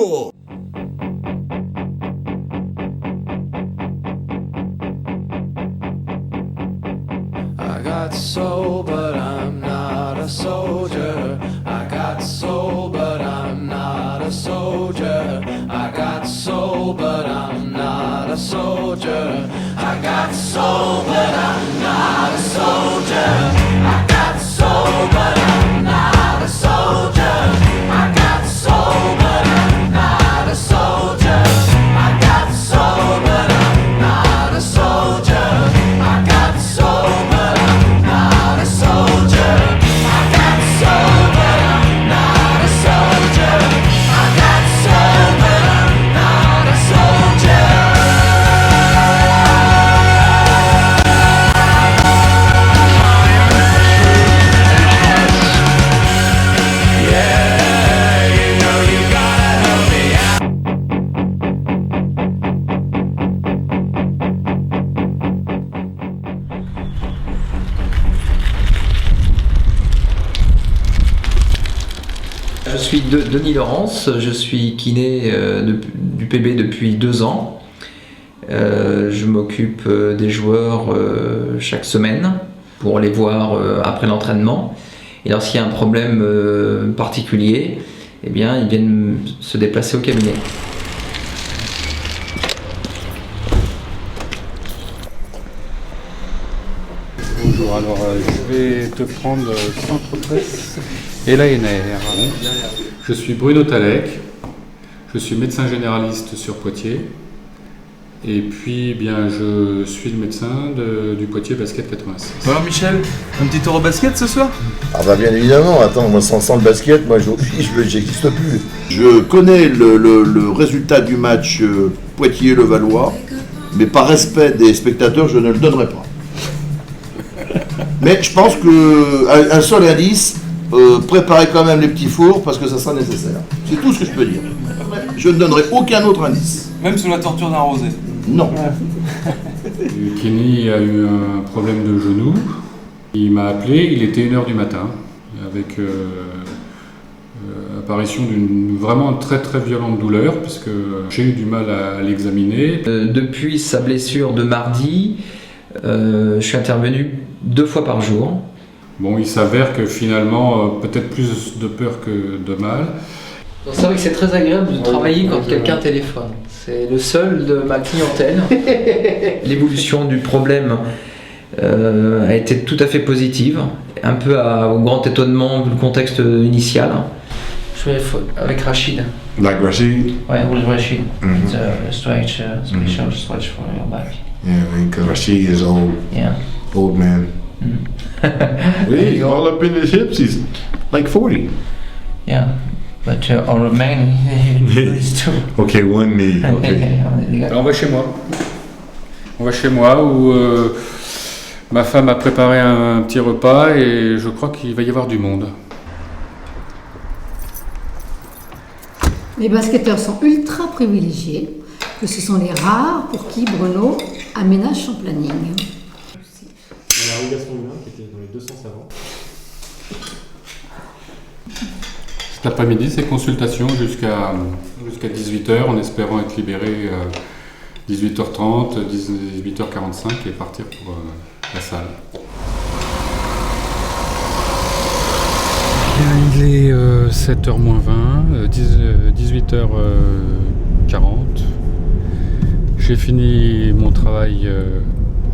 Show. I got soul, but I'm not a soldier. I got soul, but I'm not a soldier. I got soul, but I'm not a soldier. I got soul, but I'm not a soldier. I got soul, but I'm not a soldier. I got soul, but I'm not a soldier. I got soul, but I'm not a soldier. I got soul, but I'm not a soldier. I got soul, but I'm not a soldier. I got soul, but I'm not a soldier. Yeah, you know you gotta help me out. Je suis Denis Laurence, je suis kiné du PB depuis 2 ans. Je m'occupe des joueurs chaque semaine pour les voir après l'entraînement. Et lorsqu'il y a un problème particulier, eh bien, ils viennent se déplacer au cabinet. Bonjour, alors je vais te prendre centre presse et l'ANR. Je suis Bruno Talec, je suis médecin généraliste sur Poitiers et puis bien je suis le médecin du Poitiers Basket 86. Alors Michel, un petit tour au basket ce soir? Ah bah bien évidemment, attends, moi sans le basket, moi j'existe plus. Je connais le résultat du match Poitiers-Levallois, mais par respect des spectateurs, je ne le donnerai pas. Mais je pense qu'un seul indice, préparez quand même les petits fours parce que ça sera nécessaire. C'est tout ce que je peux dire. Je ne donnerai aucun autre indice. Même sous la torture d'un rosé? Non. Kenny a eu un problème de genou, il m'a appelé, il était 1h du matin, avec apparition d'une vraiment très très violente douleur, puisque j'ai eu du mal à l'examiner. Depuis sa blessure de mardi, je suis intervenu 2 fois par jour. Bon, il s'avère que finalement, peut-être plus de peur que de mal. C'est vrai que c'est très agréable de travailler quand quelqu'un téléphone. C'est le seul de ma clientèle. L'évolution du problème a été tout à fait positive, un peu au grand étonnement du contexte initial. Je vais avec Rachid. Like Rashid? Ouais, with Rachid. Mhm. It's a stretch, special stretch for your back. Yeah, because Rashid is old. Yeah. Old man. He's all up in his hips. He's like 40. Yeah. But our man is too. Okay, one knee. Okay. Alors, on va chez moi. On va chez moi où ma femme a préparé un petit repas et je crois qu'il va y avoir du monde. Les basketteurs sont ultra privilégiés, que ce sont les rares pour qui Bruno aménage son planning. On a Gaston Hulin qui était dans les 200 savants. Cet après-midi, c'est consultation jusqu'à 18h en espérant être libéré 18h30, 18h45 et partir pour la salle. Il est 7h moins 20, 18h40. J'ai fini mon travail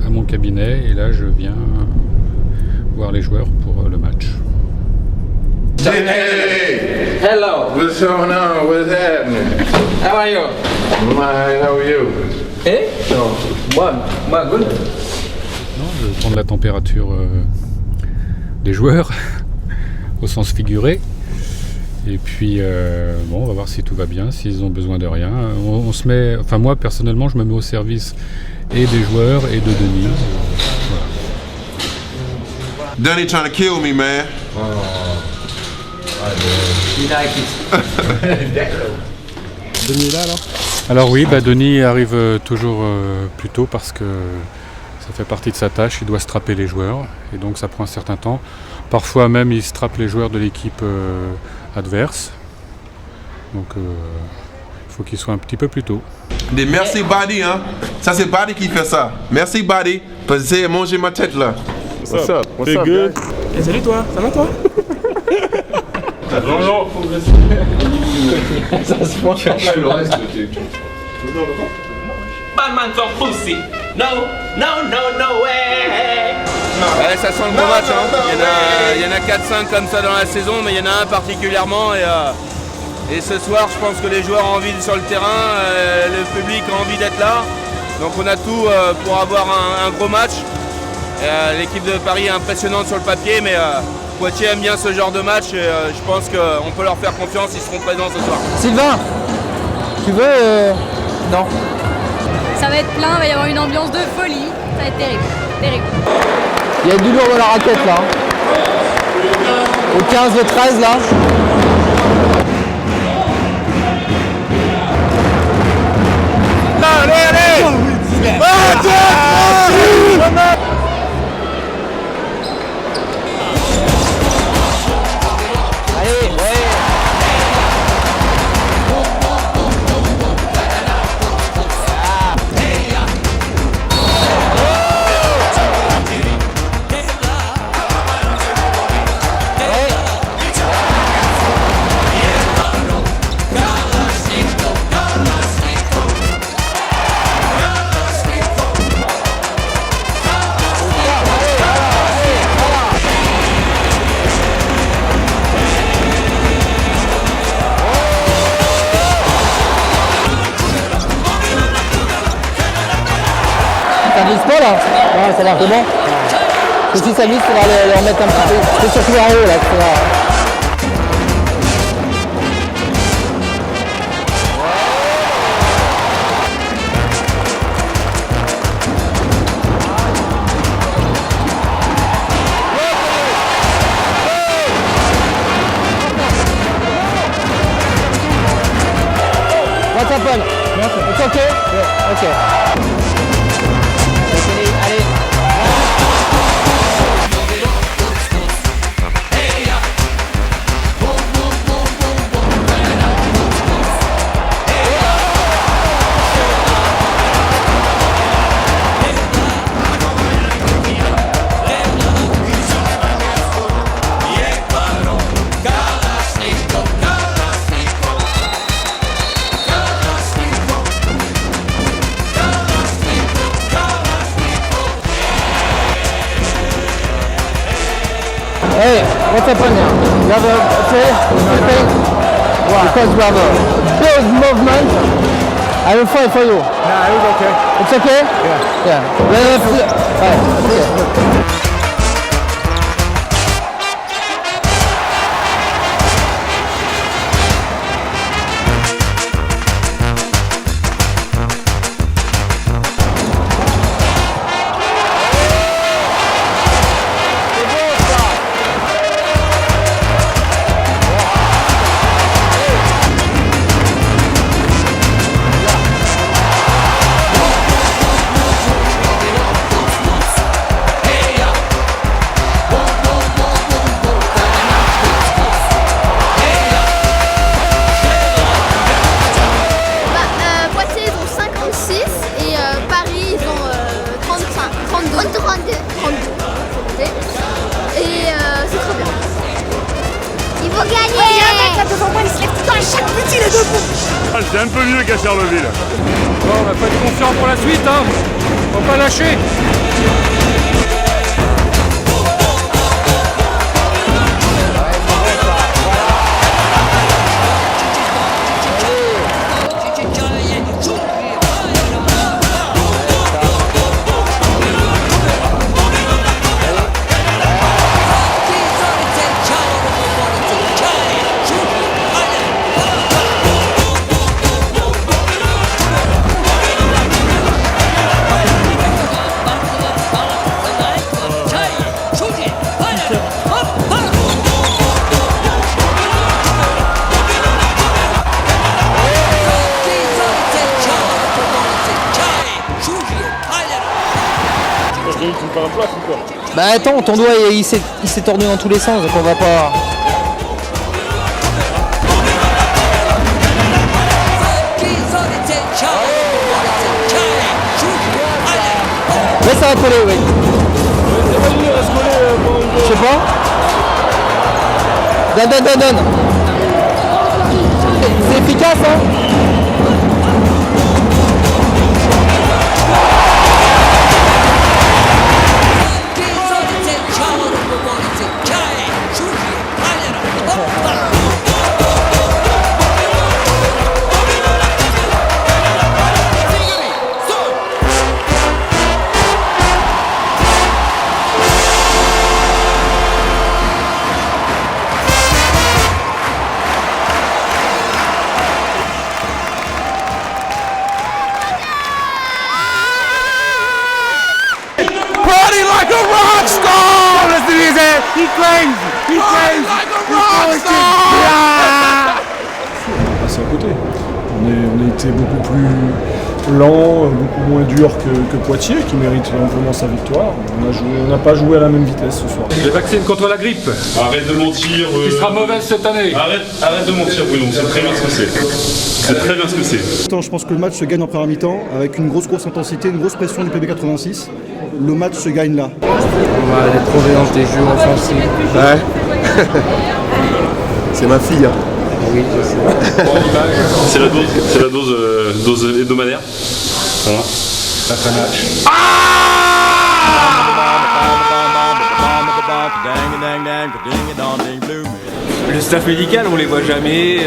à mon cabinet et là je viens voir les joueurs pour le match. Hey! Hello. What's going on? What's happening? How are you? Mine, how are you? Eh? No. Moi, good. Je vais prendre la température des joueurs au sens figuré. Et puis, bon, on va voir si tout va bien, s'ils ont besoin de rien. On se met, enfin moi personnellement, je me mets au service et des joueurs et de Denis. Voilà. Dunny trying to kill me, man. You like it. Denis est là alors? Alors oui, Denis arrive toujours plus tôt parce que ça fait partie de sa tâche, il doit strapper les joueurs et donc ça prend un certain temps. Parfois même il strappe les joueurs de l'équipe adverse. Donc faut qu'il soit un petit peu plus tôt. Des merci Buddy, hein. Ça c'est Buddy qui fait ça. Merci Buddy, parce que c'est manger ma tête là. What's up? What's up, good? guys? Et salut toi, ça va toi? Bonjour. Ça se mange le reste. Batman some pussy. No, no, no, no way. Ouais, ça sent le gros match. Hein. Il y en a 4-5 comme ça dans la saison, mais il y en a un particulièrement. Et ce soir, je pense que les joueurs ont envie sur le terrain, le public a envie d'être là. Donc on a tout pour avoir un gros match. L'équipe de Paris est impressionnante sur le papier, mais Poitiers aime bien ce genre de match. Et, je pense qu'on peut leur faire confiance, ils seront présents ce soir. Sylvain, tu veux Non. Ça va être plein, il va y avoir une ambiance de folie. Ça va être terrible, terrible. Il y a du lourd dans la raquette là. Au 15, le 13 là. Allez, allez! Ça glisse pas là? Non, ça va, c'est bon. Et si ça glisse, il faudra le remettre un petit peu. C'est surtout en haut là, tu vois. What's happened? It's okay? Yeah, okay. Allez. Hey, what's happened here? You have a play? Wow. Because you have a big movement. I will fight for you. Nah, it was okay. It's okay? Yeah. Okay. C'est un peu mieux qu'à Charleville. Bon, on va pas être confiant pour la suite, hein. Faut pas lâcher. Bah attends, ton doigt il s'est tourné dans tous les sens, donc on va pas... Ouais, ça va coller, oui. Je sais pas. Donne. C'est efficace, hein. Party like a rock star! Listen to his ass. He crazy. He crazy. Like a rock star! C'est à côté. On a été beaucoup plus lent, beaucoup moins dur que Poitiers, qui mérite amplement sa victoire. On n'a pas joué à la même vitesse ce soir. Les vaccins contre la grippe. Arrête de mentir. Qui sera mauvaise cette année. Arrête de mentir, Bruno. C'est très bien ce que c'est. C'est très bien ce que c'est. Je pense que le match se gagne en première mi-temps avec une grosse intensité, une grosse pression du PB86. Le match se gagne là. On va aller trouver dans tes jeux offensifs. Ouais. C'est ma fille. Hein. Oui, je sais. C'est la dose hebdomadaire. Voilà. Le staff médical, on les voit jamais.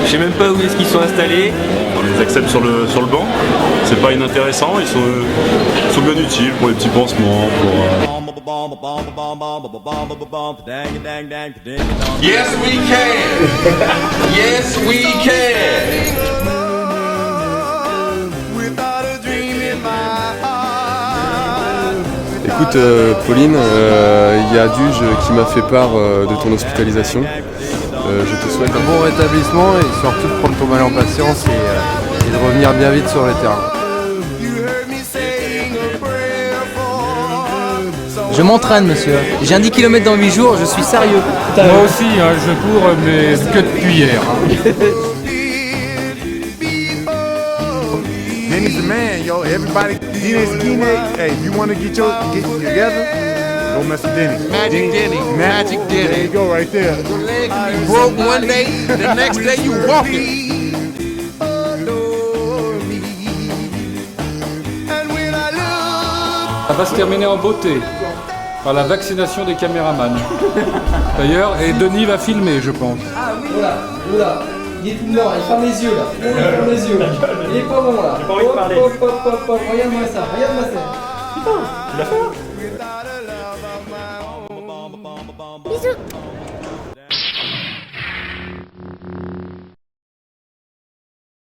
Je sais même pas où est-ce qu'ils sont installés. On les accepte sur le banc. C'est pas inintéressant. Ils sont bien utiles pour les petits pansements. Yes, we can. Yes, we can. Écoute, Pauline, il y a Duge qui m'a fait part de ton hospitalisation. Je te souhaite un bon rétablissement et surtout de prendre ton mal en patience et de revenir bien vite sur le terrain. Je m'entraîne, monsieur. J'ai un 10 km dans 8 jours, je suis sérieux. Moi aussi, hein, je cours, mais que depuis hier. Hein. Denny's the man, yo. Everybody, Denny's Guinea. Hey, if you want to get together, go mess with Denny. Magic Denny. Magic Denny. There you go, right there. Your leg can be broke one day, the next day you walking. Ça va se terminer en beauté par la vaccination des caméramans. D'ailleurs, et Denis va filmer, je pense. Ah oui, oula. Il est tout blanc, il ferme les yeux là. Il ferme les yeux. Il est pas bon là. J'ai pas envie de parler. Hop, regarde-moi ça, regarde-moi ça. Putain, tu l'as fait là?